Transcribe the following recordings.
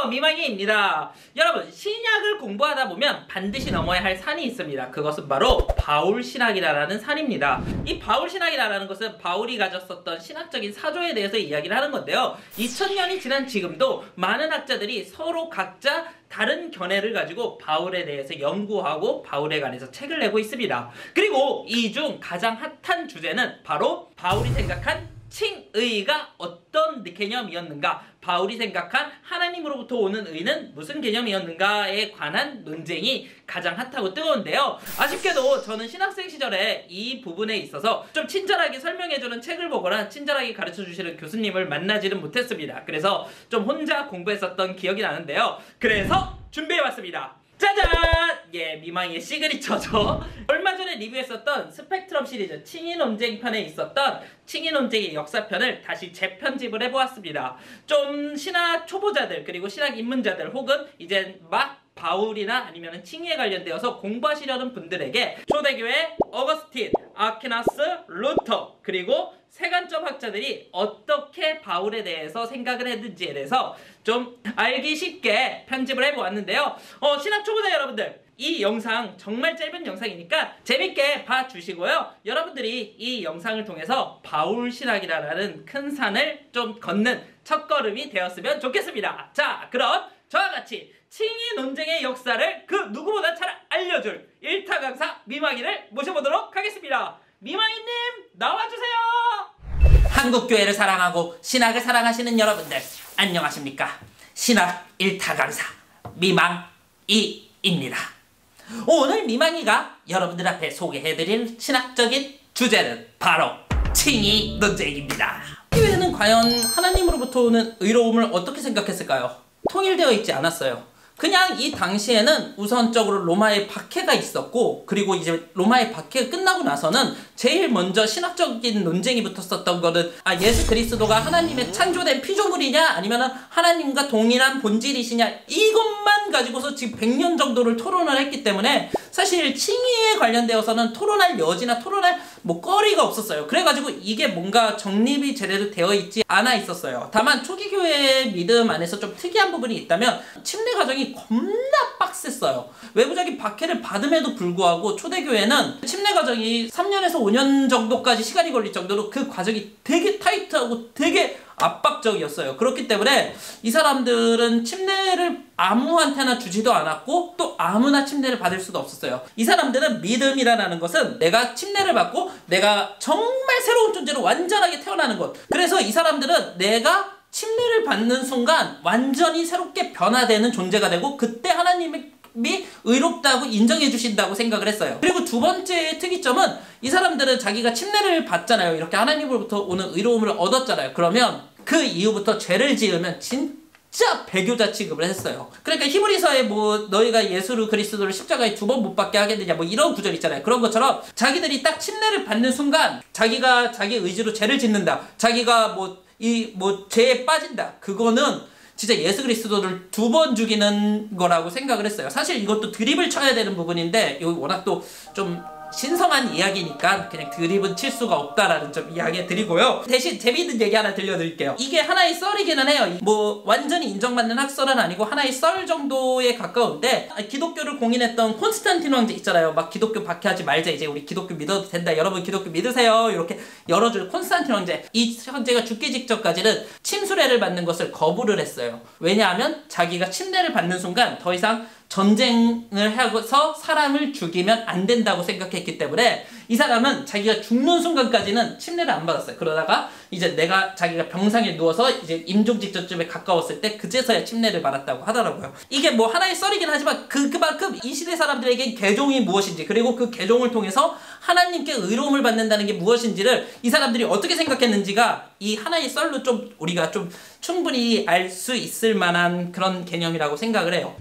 안녕하세요, 미망이입니다. 여러분, 신약을 공부하다 보면 반드시 넘어야 할 산이 있습니다. 그것은 바로 바울신학이라는 산입니다. 이 바울신학이라는 것은 바울이 가졌었던 신학적인 사조에 대해서 이야기를 하는 건데요. 2000년이 지난 지금도 많은 학자들이 서로 각자 다른 견해를 가지고 바울에 대해서 연구하고 바울에 관해서 책을 내고 있습니다. 그리고 이 중 가장 핫한 주제는 바로 바울이 생각한 칭의가 어떤 개념이었는가, 바울이 생각한 하나님으로부터 오는 의는 무슨 개념이었는가에 관한 논쟁이 가장 핫하고 뜨거운데요. 아쉽게도 저는 신학생 시절에 이 부분에 있어서 좀 친절하게 설명해주는 책을 보거나 친절하게 가르쳐주시는 교수님을 만나지는 못했습니다. 그래서 좀 혼자 공부했었던 기억이 나는데요. 그래서 준비해봤습니다. 짜잔! 예, 미망이의 시그니처죠. 얼마 전에 리뷰했었던 스펙트럼 시리즈 칭의 논쟁 편에 있었던 칭의 논쟁의 역사편을 다시 재편집을 해보았습니다. 좀 신학 초보자들 그리고 신학 입문자들 혹은 이제 막 바울이나 아니면 칭의에 관련되어서 공부하시려는 분들에게 초대교회 어거스틴, 아퀴나스, 루터 그리고 세간점 학자들이 어떻게 바울에 대해서 생각을 했는지에 대해서 좀 알기 쉽게 편집을 해보았는데요. 신학 초보자 여러분들, 이 영상 정말 짧은 영상이니까 재밌게 봐주시고요. 여러분들이 이 영상을 통해서 바울신학이라는 큰 산을 좀 걷는 첫걸음이 되었으면 좋겠습니다. 자, 그럼 저와 같이 칭의 논쟁의 역사를 그 누구보다 잘 알려줄 일타 강사 미망이를 모셔보도록 하겠습니다. 미망이님 나와주세요. 한국교회를 사랑하고 신학을 사랑하시는 여러분들 안녕하십니까? 신학 일타 강사 미망이입니다. 오늘 미망이가 여러분들 앞에 소개해드릴 신학적인 주제는 바로 칭의 논쟁입니다. 교회는 과연 하나님으로부터 오는 의로움을 어떻게 생각했을까요? 통일되어 있지 않았어요. 그냥 이 당시에는 우선적으로 로마의 박해가 있었고, 그리고 이제 로마의 박해가 끝나고 나서는 제일 먼저 신학적인 논쟁이 붙었었던 거는 예수 그리스도가 하나님의 창조된 피조물이냐 아니면 하나님과 동일한 본질이시냐, 이것만 가지고서 지금 100년 정도를 토론을 했기 때문에 사실 칭의에 관련되어서는 토론할 여지나 토론할 거리가 없었어요. 그래가지고 이게 뭔가 정립이 제대로 되어 있지 않아 있었어요. 다만 초기 교회의 믿음 안에서 좀 특이한 부분이 있다면 침례 과정이 겁나 빡셌어요. 외부적인 박해를 받음에도 불구하고 초대교회는 침례 과정이 3년에서 5년 정도까지 시간이 걸릴 정도로 그 과정이 되게 타이트하고 되게 압박적이었어요. 그렇기 때문에 이 사람들은 침례를 아무한테나 주지도 않았고 또 아무나 침례를 받을 수도 없었어요. 이 사람들은 믿음이라는 것은 내가 침례를 받고 내가 정말 새로운 존재로 완전하게 태어나는 것. 그래서 이 사람들은 내가 침례를 받는 순간 완전히 새롭게 변화되는 존재가 되고 그때 하나님이 의롭다고 인정해 주신다고 생각을 했어요. 그리고 두 번째 특이점은 이 사람들은 자기가 침례를 받잖아요. 이렇게 하나님으로부터 오는 의로움을 얻었잖아요. 그러면 그 이후부터 죄를 지으면 진짜 배교자 취급을 했어요. 그러니까 히브리서에 너희가 예수를 그리스도를 십자가에 2번 못 박게 하겠느냐 이런 구절 있잖아요. 그런 것처럼 자기들이 딱 침례를 받는 순간 자기가 자기 의지로 죄를 짓는다, 자기가 죄에 빠진다, 그거는 진짜 예수 그리스도를 2번 죽이는 거라고 생각을 했어요. 사실 이것도 드립을 쳐야 되는 부분인데 여기 워낙 또 좀 신성한 이야기니까 그냥 드립은 칠 수가 없다라는 점 이야기 드리고요. 대신 재미있는 얘기 하나 들려드릴게요. 이게 하나의 썰이기는 해요. 완전히 인정받는 학설은 아니고 하나의 썰 정도에 가까운데, 기독교를 공인했던 콘스탄틴 황제 있잖아요. 막 기독교 박해하지 말자, 이제 우리 기독교 믿어도 된다, 여러분 기독교 믿으세요, 이렇게 열어줄 콘스탄틴 황제. 이 황제가 죽기 직전까지는 침수례를 받는 것을 거부를 했어요. 왜냐하면 자기가 침례를 받는 순간 더 이상 전쟁을 해서 사람을 죽이면 안 된다고 생각했기 때문에 이 사람은 자기가 죽는 순간까지는 침례를 안 받았어요. 그러다가 이제 자기가 병상에 누워서 이제 임종 직전쯤에 가까웠을 때 그제서야 침례를 받았다고 하더라고요. 이게 하나의 썰이긴 하지만 그만큼 이 시대 사람들에게 개종이 무엇인지, 그리고 그 개종을 통해서 하나님께 의로움을 받는다는 게 무엇인지를 이 사람들이 어떻게 생각했는지가 이 하나의 썰로 좀 우리가 좀 충분히 알 수 있을 만한 그런 개념이라고 생각을 해요.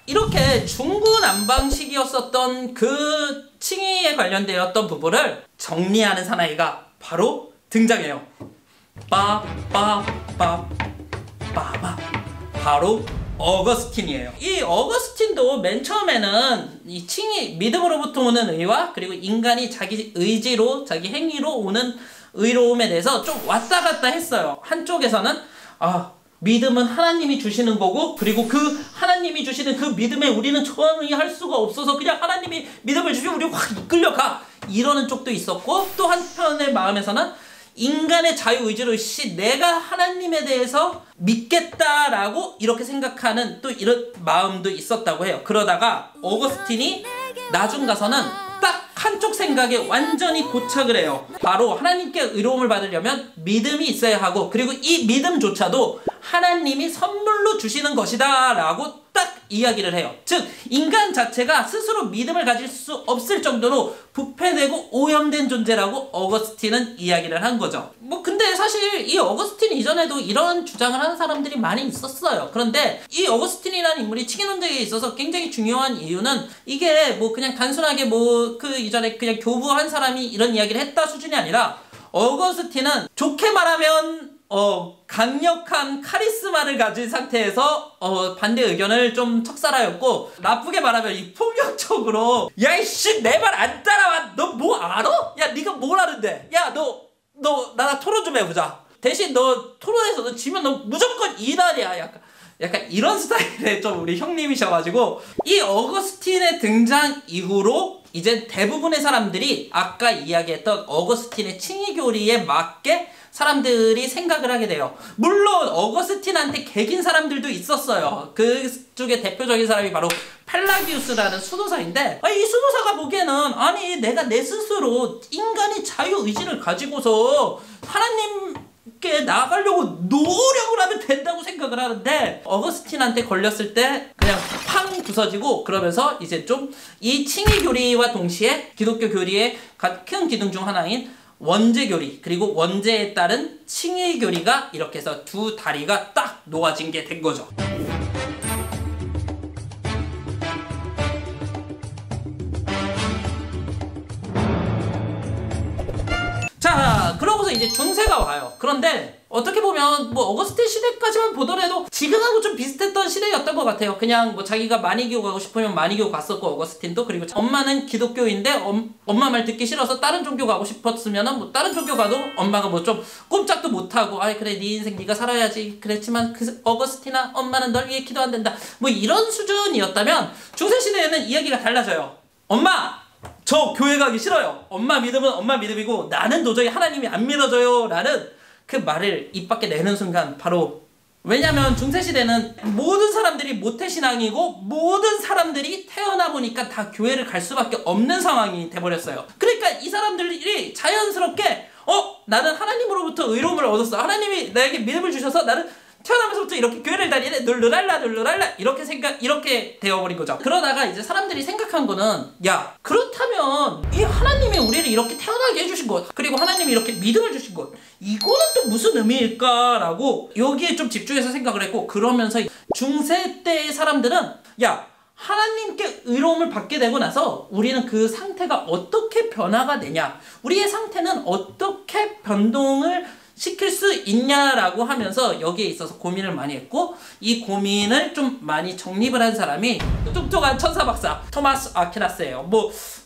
이렇게 중구난방식이었었던 그 칭의에 관련되었던 부분을 정리하는 사나이가 바로 등장해요. 바바바바바, 바로 어거스틴이에요. 이 어거스틴도 맨 처음에는 이 칭의, 믿음으로부터 오는 의와 그리고 인간이 자기 의지로, 자기 행위로 오는 의로움에 대해서 좀 왔다 갔다 했어요. 한쪽에서는 믿음은 하나님이 주시는 거고, 그리고 그 하나님이 주시는 그 믿음에 우리는 저항할 수가 없어서 그냥 하나님이 믿음을 주시면 우리 확 이끌려가, 이러는 쪽도 있었고, 또 한편의 마음에서는 인간의 자유의지로 내가 하나님에 대해서 믿겠다라고 이렇게 생각하는 또 이런 마음도 있었다고 해요. 그러다가 어거스틴이 나중 가서는 딱 한쪽 생각에 완전히 고착을 해요. 바로 하나님께 의로움을 받으려면 믿음이 있어야 하고, 그리고 이 믿음조차도 하나님이 선물로 주시는 것이다 라고 딱 이야기를 해요. 즉 인간 자체가 스스로 믿음을 가질 수 없을 정도로 부패되고 오염된 존재라고 어거스틴은 이야기를 한 거죠. 근데 사실 이 어거스틴 이전에도 이런 주장을 하는 사람들이 많이 있었어요. 그런데 이 어거스틴이라는 인물이 칭의 논쟁에 있어서 굉장히 중요한 이유는 이게 그냥 단순하게 그 이전에 그냥 교부한 사람이 이런 이야기를 했다 수준이 아니라, 어거스틴은 좋게 말하면 강력한 카리스마를 가진 상태에서 반대 의견을 좀 척살하였고, 나쁘게 말하면 이 폭력적으로 야이씨 내 말 안 따라와, 너 뭐 알아? 야 네가 뭘 아는데, 야 너 나랑 토론 좀 해보자, 대신 너 토론에서 너 지면 너 무조건 이단이야, 약간 이런 스타일의 좀 우리 형님이셔가지고, 이 어거스틴의 등장 이후로 이제 대부분의 사람들이 아까 이야기했던 어거스틴의 칭의교리에 맞게 사람들이 생각을 하게 돼요. 물론 어거스틴한테 개긴 사람들도 있었어요. 그쪽에 대표적인 사람이 바로 팔라기우스라는 수도사인데, 이 수도사가 보기에는 내가 내 스스로 인간이 자유의지를 가지고서 하나님께 나아가려고 노력을 하면 된다고 생각을 하는데, 어거스틴한테 걸렸을 때 그냥 팡 부서지고, 그러면서 이제 좀 이 칭의교리와 동시에 기독교 교리의 큰 기둥 중 하나인 원죄교리, 그리고 원죄에 따른 칭의교리가 이렇게 해서 두 다리가 딱 놓아진 게 된 거죠. 자, 그러고서 이제 중세가 와요. 그런데 어떻게 보면 어거스틴 시대까지만 보더라도 지금하고 좀 비슷했던 시대였던 것 같아요. 그냥 자기가 마니교 가고 싶으면 마니교 갔었고, 어거스틴도. 그리고 엄마는 기독교인데 엄마 말 듣기 싫어서 다른 종교 가고 싶었으면은 다른 종교 가도 엄마가 좀 꼼짝도 못하고, 그래 네 인생 네가 살아야지 그랬지만 어거스틴아, 엄마는 널 위해 기도 안 된다, 이런 수준이었다면, 중세시대에는 이야기가 달라져요. 엄마! 저 교회 가기 싫어요. 엄마 믿음은 엄마 믿음이고 나는 도저히 하나님이 안 믿어져요 라는 그 말을 입 밖에 내는 순간, 바로 왜냐면 중세시대는 모든 사람들이 모태신앙이고 모든 사람들이 태어나 보니까 다 교회를 갈 수밖에 없는 상황이 돼버렸어요. 그러니까 이 사람들이 자연스럽게 나는 하나님으로부터 의로움을 얻었어, 하나님이 나에게 믿음을 주셔서 나는 태어나면서부터 이렇게 교회를 다니네, 룰루랄라 이렇게 되어버린 거죠. 그러다가 이제 사람들이 생각한 거는, 야 그렇다면 이 하나님이 우리를 이렇게 태어나게 해주신 것, 그리고 하나님이 이렇게 믿음을 주신 것, 이거는 또 무슨 의미일까라고 여기에 좀 집중해서 생각을 했고, 그러면서 중세 때의 사람들은 야 하나님께 의로움을 받게 되고 나서 우리는 그 상태가 어떻게 변화가 되냐, 우리의 상태는 어떻게 변동을 시킬 수 있냐라고 하면서 여기에 있어서 고민을 많이 했고, 이 고민을 좀 많이 정립을 한 사람이 똑똑한 천사박사 토마스 아퀴나스예요.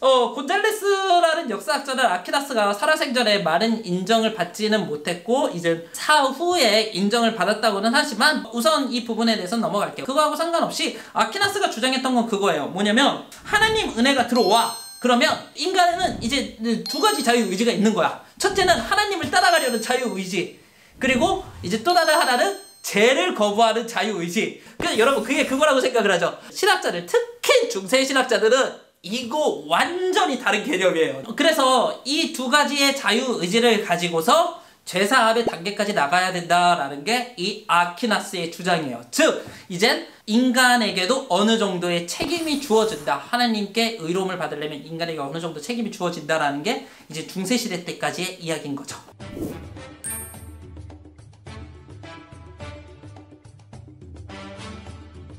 곤잘레스라는 역사학자는 아퀴나스가 살아생전에 많은 인정을 받지는 못했고 이제 사후에 인정을 받았다고는 하지만, 우선 이 부분에 대해서는 넘어갈게요. 그거하고 상관없이 아퀴나스가 주장했던 건 그거예요. 뭐냐면 하나님 은혜가 들어와, 그러면 인간에는 이제 두 가지 자유의지가 있는 거야. 첫째는 하나님을 따라가려는 자유의지, 그리고 이제 또 다른 하나는 죄를 거부하는 자유의지. 여러분 그게 그거라고 생각을 하죠. 신학자들, 특히 중세 신학자들은 이거 완전히 다른 개념이에요. 그래서 이 두 가지의 자유의지를 가지고서 죄사함의 단계까지 나가야 된다라는 게 이 아퀴나스의 주장이에요. 즉 이젠 인간에게도 어느 정도의 책임이 주어진다, 하나님께 의로움을 받으려면 인간에게 어느 정도 책임이 주어진다라는 게 이제 중세시대 때까지의 이야기인 거죠.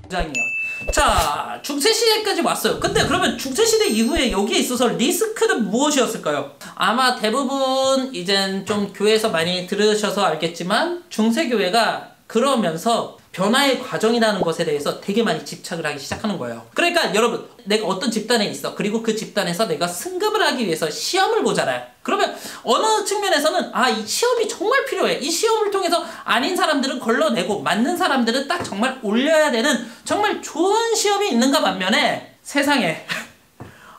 주장이에요. 자, 중세시대까지 왔어요. 근데 그러면 중세시대 이후에 여기에 있어서 리스크는 무엇이었을까요? 아마 대부분 이젠 좀 교회에서 많이 들으셔서 알겠지만, 중세교회가 그러면서 변화의 과정이라는 것에 대해서 되게 많이 집착을 하기 시작하는 거예요. 그러니까 여러분, 내가 어떤 집단에 있어. 그리고 그 집단에서 내가 승급을 하기 위해서 시험을 보잖아요. 그러면 어느 측면에서는 이 시험이 정말 필요해. 이 시험을 통해서 아닌 사람들은 걸러내고 맞는 사람들은 딱 정말 올려야 되는 정말 좋은 시험이 있는가 반면에 세상에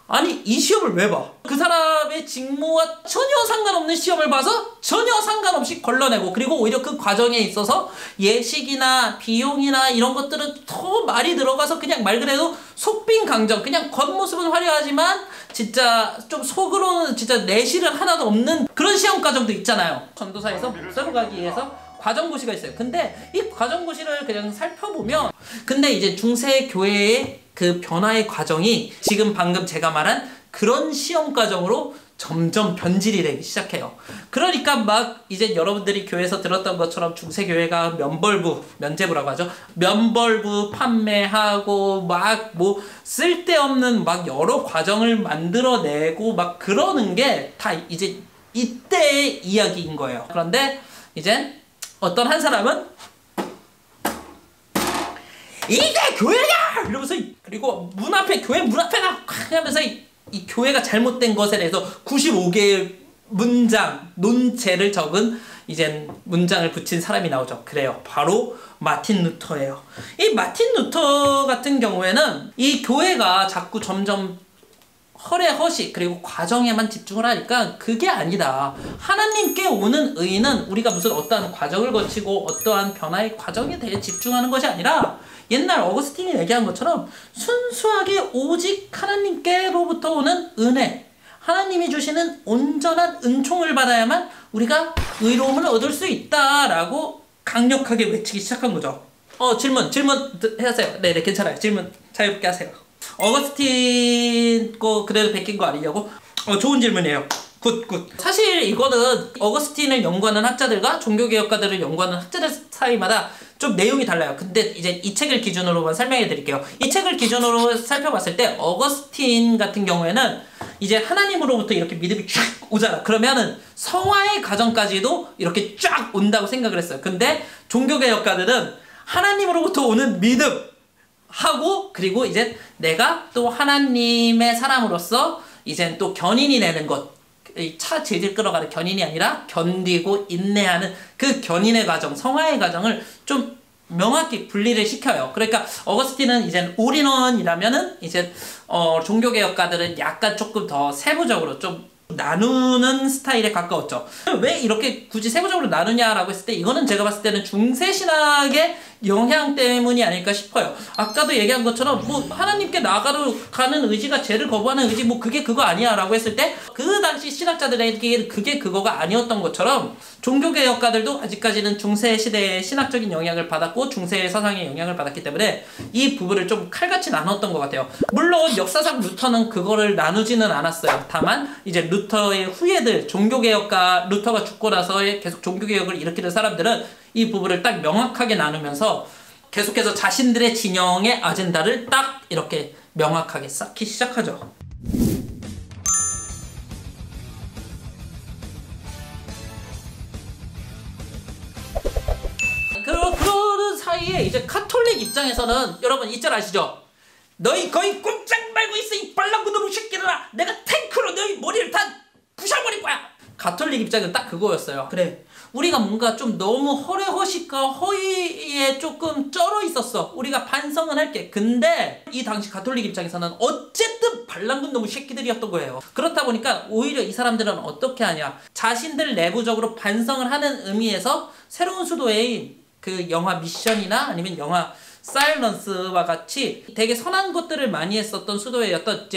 아니 이 시험을 왜 봐? 그 사람의 직무와 전혀 상관없는 시험을 봐서 전혀 상관없이 걸러내고, 그리고 오히려 그 과정에 있어서 예식이나 비용이나 이런 것들은 더 많이 들어가서 그냥 말 그대로 속빈강정, 그냥 겉모습은 화려하지만 진짜 좀 속으로는 진짜 내실은 하나도 없는 그런 시험 과정도 있잖아요. 전도사에서 목사로 가기 위해서 과정고시가 있어요. 근데 이 과정고시를 그냥 살펴보면, 근데 이제 중세 교회의 그 변화의 과정이 지금 방금 제가 말한 그런 시험 과정으로 점점 변질이 되기 시작해요. 그러니까 막 이제 여러분들이 교회에서 들었던 것처럼 중세 교회가 면제부라고 하죠. 면벌부 판매하고 막 뭐 쓸데없는 막 여러 과정을 만들어내고 막 그러는 게 다 이제 이때의 이야기인 거예요. 그런데 이제 어떤 한 사람은 이게 교회야! 이러면서, 그리고 교회 문 앞에다 하면서 이 교회가 잘못된 것에 대해서 95개의 논제를 적은 이제 문장을 붙인 사람이 나오죠. 그래요. 바로 마틴 루터예요. 이 마틴 루터 같은 경우에는 이 교회가 자꾸 점점 허례허식 그리고 과정에만 집중을 하니까 그게 아니다. 하나님께 오는 의는 우리가 무슨 어떠한 과정을 거치고 어떠한 변화의 과정에 대해 집중하는 것이 아니라, 옛날 어거스틴이 얘기한 것처럼 순수하게 오직 하나님께로부터 오는 은혜, 하나님이 주시는 온전한 은총을 받아야만 우리가 의로움을 얻을 수 있다라고 강력하게 외치기 시작한 거죠. 질문 하세요. 네, 괜찮아요. 질문 자유롭게 하세요. 어거스틴 거 그대로 베낀 거 아니냐고? 좋은 질문이에요. 굿. 사실 이거는 어거스틴을 연구하는 학자들과 종교개혁가들을 연구하는 학자들 사이마다 좀 내용이 달라요. 근데 이제 이 책을 기준으로만 설명해 드릴게요. 이 책을 기준으로 살펴봤을 때 어거스틴 같은 경우에는 이제 하나님으로부터 이렇게 믿음이 쫙 오잖아. 그러면은 성화의 과정까지도 이렇게 쫙 온다고 생각을 했어요. 근데 종교개혁가들은 하나님으로부터 오는 믿음 하고, 그리고 이제 내가 또 하나님의 사람으로서 이제 또 견인이 되는 것, 차 질질 끌어가는 견인이 아니라 견디고 인내하는 그 견인의 과정, 성화의 과정을 좀 명확히 분리를 시켜요. 그러니까 어거스틴은 이제 올인원이라면은 이제 종교개혁가들은 약간 조금 더 세부적으로 좀 나누는 스타일에 가까웠죠. 왜 이렇게 굳이 세부적으로 나누냐라고 했을 때, 이거는 제가 봤을 때는 중세신학의 영향 때문이 아닐까 싶어요. 아까도 얘기한 것처럼 뭐 하나님께 나아가는 의지가 죄를 거부하는 의지, 뭐 그게 그거 아니야 라고 했을 때 그 당시 신학자들에게 그게 그거가 아니었던 것처럼 종교개혁가들도 아직까지는 중세 시대의 신학적인 영향을 받았고 중세의 서상의 영향을 받았기 때문에 이 부분을 좀 칼같이 나눴던 것 같아요. 물론 역사상 루터는 그거를 나누지는 않았어요. 다만 이제 루터의 후예들, 종교개혁가, 루터가 죽고 나서 계속 종교개혁을 일으키는 사람들은 이 부분을 딱 명확하게 나누면서 계속해서 자신들의 진영의 아젠다를 딱 이렇게 명확하게 쌓기 시작하죠. 그러는 사이에 이제 카톨릭 입장에서는, 여러분 이 짤 아시죠? 너희 거의 꼼짝 말고 있어 이 빨랑구놈 새끼들아, 내가 탱크로 너희 머리를 다 부셔버릴 거야. 가톨릭 입장은 딱 그거였어요. 그래, 우리가 뭔가 좀 너무 허례허식과 허위에 조금 쩔어 있었어. 우리가 반성은 할게. 근데 이 당시 가톨릭 입장에서는 어쨌든 반란군 놈의 새끼들이었던 거예요. 그렇다 보니까 오히려 이 사람들은 어떻게 하냐, 자신들 내부적으로 반성을 하는 의미에서 새로운 수도의 그 영화 미션이나 아니면 영화 사일런스와 같이 되게 선한 것들을 많이 했었던 수도회였던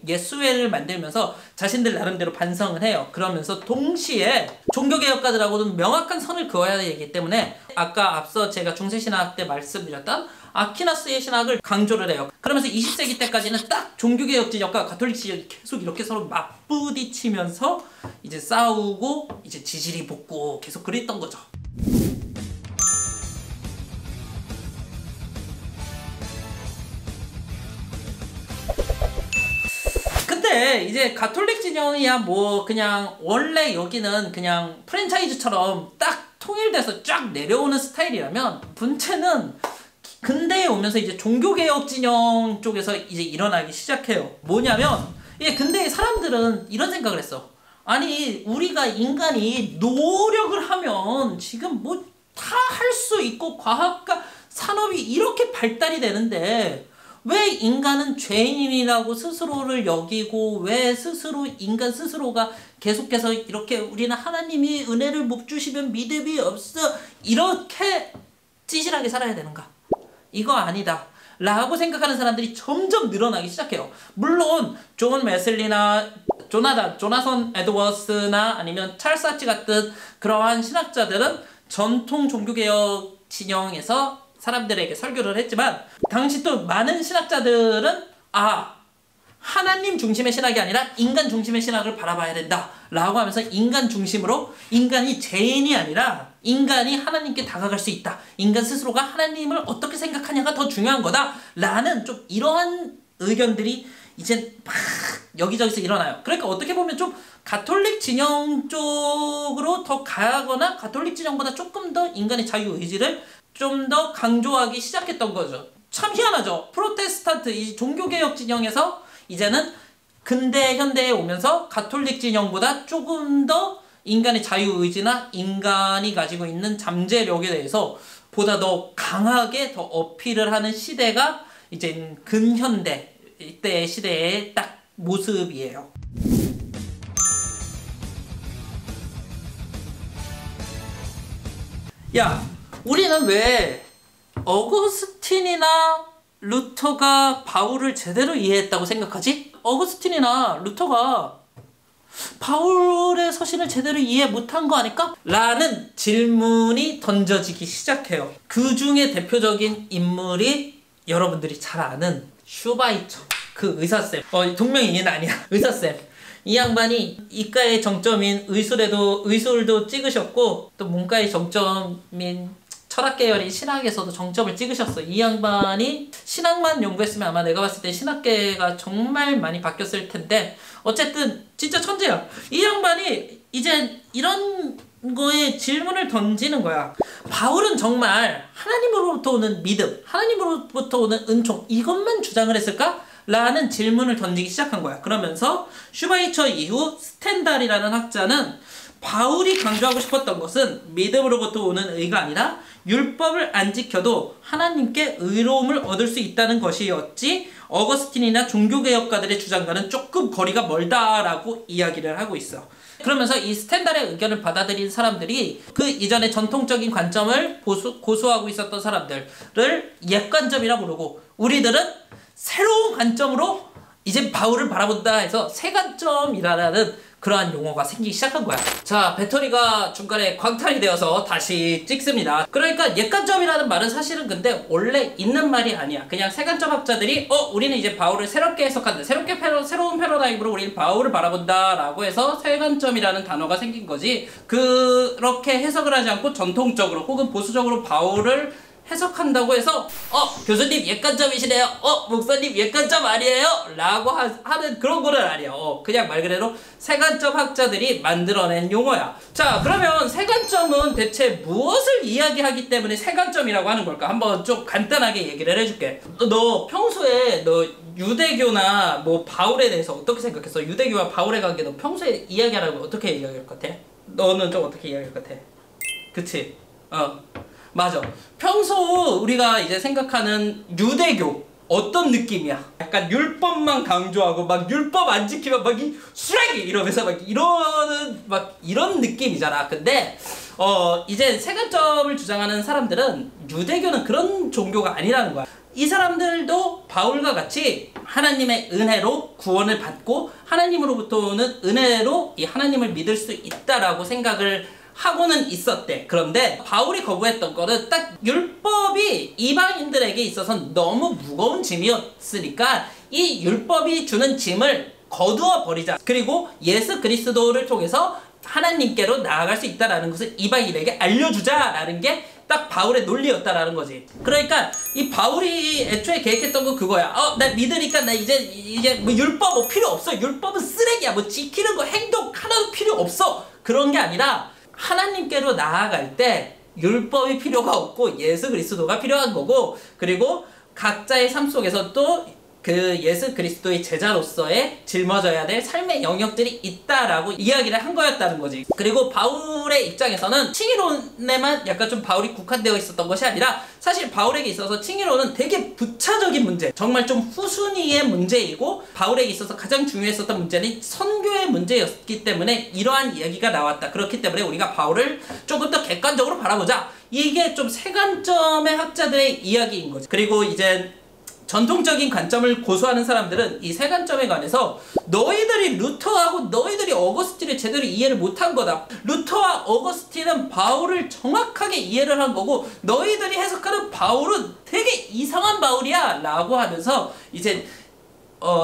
예수회를 만들면서 자신들 나름대로 반성을 해요. 그러면서 동시에 종교개혁가들하고는 명확한 선을 그어야 되기 때문에 아까 앞서 제가 중세신학 때 말씀드렸던 아퀴나스의 신학을 강조를 해요. 그러면서 20세기 때까지는 딱 종교개혁 진영과 가톨릭 진영이 계속 이렇게 서로 맞부딪히면서 이제 싸우고 이제 지지리 볶고 계속 그랬던 거죠. 근데 이제 가톨릭 진영이야 뭐 그냥 원래 여기는 그냥 프랜차이즈처럼 딱 통일돼서 쫙 내려오는 스타일이라면 분체는 근대에 오면서 이제 종교개혁 진영 쪽에서 이제 일어나기 시작해요. 뭐냐면 이게 근대의 사람들은 이런 생각을 했어. 아니 우리가 인간이 노력을 하면 지금 뭐 다 할 수 있고 과학과 산업이 이렇게 발달이 되는데 왜 인간은 죄인이라고 스스로를 여기고 왜 스스로 인간 스스로가 계속해서 이렇게 우리는 하나님이 은혜를 못 주시면 믿음이 없어 이렇게 찌질하게 살아야 되는가? 이거 아니다 라고 생각하는 사람들이 점점 늘어나기 시작해요. 물론 존 웨슬리나 조나선 에드워스나 아니면 찰스 하치 같은 그러한 신학자들은 전통 종교개혁 진영에서 사람들에게 설교를 했지만 당시 또 많은 신학자들은 하나님 중심의 신학이 아니라 인간 중심의 신학을 바라봐야 된다 라고 하면서 인간 중심으로 인간이 죄인이 아니라 인간이 하나님께 다가갈 수 있다. 인간 스스로가 하나님을 어떻게 생각하냐가 더 중요한 거다 라는 좀 이러한 의견들이 이제 막 여기저기서 일어나요. 그러니까 어떻게 보면 좀 가톨릭 진영 쪽으로 더 가거나 가톨릭 진영보다 조금 더 인간의 자유의지를 좀 더 강조하기 시작했던 거죠. 참 희한하죠. 프로테스탄트 이 종교개혁 진영에서 이제는 근대 현대에 오면서 가톨릭 진영보다 조금 더 인간의 자유의지나 인간이 가지고 있는 잠재력에 대해서 보다 더 강하게 더 어필을 하는 시대가 이제 근현대 이때의 시대의 딱 모습이에요. 야, 우리는 왜 어거스틴이나 루터가 바울을 제대로 이해했다고 생각하지? 어거스틴이나 루터가 바울의 서신을 제대로 이해 못한 거 아닐까? 라는 질문이 던져지기 시작해요. 그 중에 대표적인 인물이 여러분들이 잘 아는 슈바이처 그 의사쌤 동명이인 아니야 의사쌤 이 양반이 이과의 정점인 의술도 찍으셨고 또 문과의 정점인 철학 계열인 신학에서도 정점을 찍으셨어. 이 양반이 신학만 연구했으면 아마 내가 봤을 때 신학계가 정말 많이 바뀌었을 텐데 어쨌든 진짜 천재야. 이 양반이 이제 이런 거에 질문을 던지는 거야. 바울은 정말 하나님으로부터 오는 믿음, 하나님으로부터 오는 은총 이것만 주장을 했을까? 라는 질문을 던지기 시작한 거야. 그러면서 슈바이처 이후 스텐달이라는 학자는 바울이 강조하고 싶었던 것은 믿음으로부터 오는 의가 아니라 율법을 안 지켜도 하나님께 의로움을 얻을 수 있다는 것이었지 어거스틴이나 종교개혁가들의 주장과는 조금 거리가 멀다라고 이야기를 하고 있어. 그러면서 이 스텐달의 의견을 받아들인 사람들이 그 이전의 전통적인 관점을 고수하고 있었던 사람들을 옛관점이라 부르고 우리들은 새로운 관점으로 이제 바울을 바라본다 해서 새관점이라는 그러한 용어가 생기기 시작한 거야. 자, 배터리가 중간에 광탈이 되어서 다시 찍습니다. 그러니까 옛관점이라는 말은 사실은 근데 원래 있는 말이 아니야. 그냥 새관점 학자들이 우리는 이제 바울을 새롭게 해석한다. 새로운 패러다임으로 우리는 바울을 바라본다 라고 해서 새관점이라는 단어가 생긴 거지. 그렇게 해석을 하지 않고 전통적으로 혹은 보수적으로 바울을 해석한다고 해서 교수님 옛관점이시네요. 목사님 옛관점 아니에요? 라고 하는 그런 거는 아니에요. 그냥 말 그대로 새관점 학자들이 만들어낸 용어야. 자, 그러면 새관점은 대체 무엇을 이야기하기 때문에 새관점이라고 하는 걸까? 한번 좀 간단하게 얘기를 해줄게. 너 평소에 유대교나 뭐 바울에 대해서 어떻게 생각했어? 유대교와 바울의 관계 너 평소에 이야기하라고 어떻게 이야기할 것 같아? 너는 좀 어떻게 이야기할 것 같아? 그치? 맞아. 평소 우리가 이제 생각하는 유대교 어떤 느낌이야? 약간 율법만 강조하고 막 율법 안 지키면 막 이 쓰레기 이러면서 막 이러는 막 이런 느낌이잖아. 근데 이제 새관점을 주장하는 사람들은 유대교는 그런 종교가 아니라는 거야. 이 사람들도 바울과 같이 하나님의 은혜로 구원을 받고 하나님으로부터 오는 은혜로 이 하나님을 믿을 수 있다라고 생각을 하고는 있었대. 그런데 바울이 거부했던 거는 딱 율법이 이방인들에게 있어서는 너무 무거운 짐이었으니까 이 율법이 주는 짐을 거두어 버리자. 그리고 예수 그리스도를 통해서 하나님께로 나아갈 수 있다라는 것을 이방인에게 알려주자라는 게 딱 바울의 논리였다라는 거지. 그러니까 이 바울이 애초에 계획했던 건 그거야. 나 믿으니까 나 이제 뭐 율법 뭐 필요 없어. 율법은 쓰레기야. 뭐 지키는 거 행동 하나도 필요 없어. 그런 게 아니라 하나님께로 나아갈 때 율법이 필요가 없고 예수 그리스도가 필요한 거고, 그리고 각자의 삶 속에서 또 그 예수 그리스도의 제자로서의 짊어져야 될 삶의 영역들이 있다라고 이야기를 한 거였다는 거지. 그리고 바울의 입장에서는 칭의론에만 약간 좀 바울이 국한되어 있었던 것이 아니라, 사실 바울에게 있어서 칭의론은 되게 부차적인 문제, 정말 좀 후순위의 문제이고, 바울에게 있어서 가장 중요했었던 문제는 선교의 문제였기 때문에 이러한 이야기가 나왔다. 그렇기 때문에 우리가 바울을 조금 더 객관적으로 바라보자. 이게 좀 세 관점의 학자들의 이야기인 거지. 그리고 이제 전통적인 관점을 고수하는 사람들은 이 세 관점에 관해서 너희들이 루터하고 너희들이 어거스틴을 제대로 이해를 못한 거다. 루터와 어거스틴은 바울을 정확하게 이해를 한 거고, 너희들이 해석하는 바울은 되게 이상한 바울이야 라고 하면서 이제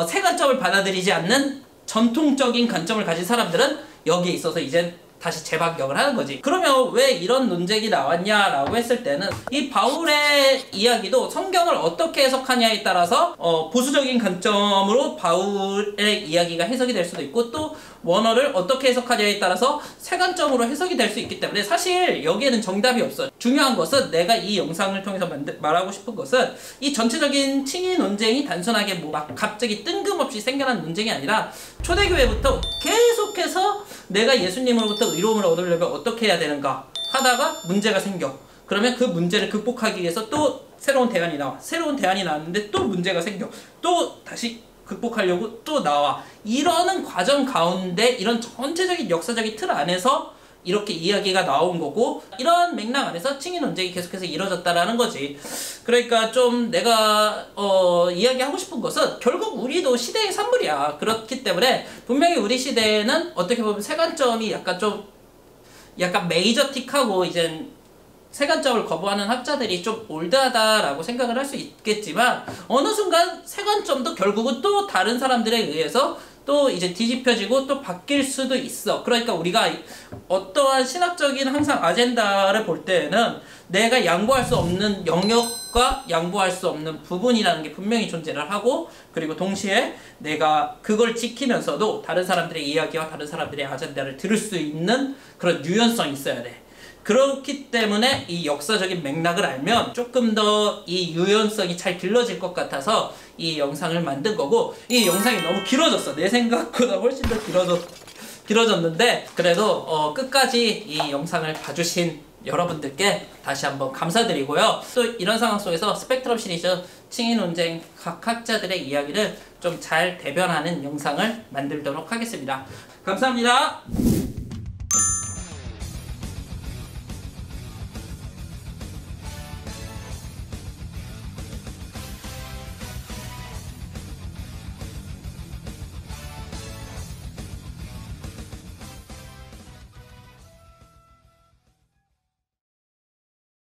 세 관점을 받아들이지 않는 전통적인 관점을 가진 사람들은 여기에 있어서 이제 다시 재박격을 하는 거지. 그러면 왜 이런 논쟁이 나왔냐라고 했을 때는, 이 바울의 이야기도 성경을 어떻게 해석하냐에 따라서 보수적인 관점으로 바울의 이야기가 해석이 될 수도 있고, 또 원어를 어떻게 해석하냐에 따라서 세 관점으로 해석이 될 수 있기 때문에 사실 여기에는 정답이 없어. 중요한 것은, 내가 이 영상을 통해서 말하고 싶은 것은, 이 전체적인 칭의 논쟁이 단순하게 뭐 막 갑자기 뜬금없이 생겨난 논쟁이 아니라, 초대교회부터 계속해서 내가 예수님으로부터 의로움을 얻으려면 어떻게 해야 되는가 하다가 문제가 생겨. 그러면 그 문제를 극복하기 위해서 또 새로운 대안이 나와. 새로운 대안이 나왔는데 또 문제가 생겨. 또 다시 극복하려고 또 나와. 이러는 과정 가운데, 이런 전체적인 역사적인 틀 안에서 이렇게 이야기가 나온 거고, 이런 맥락 안에서 칭의 논쟁이 계속해서 이뤄졌다라는 거지. 그러니까 좀 내가 이야기하고 싶은 것은, 결국 우리도 시대의 산물이야. 그렇기 때문에 분명히 우리 시대에는 어떻게 보면 세 관점이 약간 메이저틱하고, 이제 세 관점을 거부하는 학자들이 좀 올드하다라고 생각을 할 수 있겠지만, 어느 순간 세 관점도 결국은 또 다른 사람들에 의해서 또 이제 뒤집혀지고 또 바뀔 수도 있어. 그러니까 우리가 어떠한 신학적인 항상 아젠다를 볼 때에는 내가 양보할 수 없는 영역과 양보할 수 없는 부분이라는 게 분명히 존재를 하고, 그리고 동시에 내가 그걸 지키면서도 다른 사람들의 이야기와 다른 사람들의 아젠다를 들을 수 있는 그런 유연성이 있어야 돼. 그렇기 때문에 이 역사적인 맥락을 알면 조금 더 이 유연성이 잘 길러질 것 같아서 이 영상을 만든 거고, 이 영상이 너무 길어졌어. 내 생각보다 훨씬 더 길어졌는데, 그래도 끝까지 이 영상을 봐주신 여러분들께 다시 한번 감사드리고요. 또 이런 상황 속에서 스펙트럼 시리즈 칭의 논쟁 각 학자들의 이야기를 좀 잘 대변하는 영상을 만들도록 하겠습니다. 감사합니다.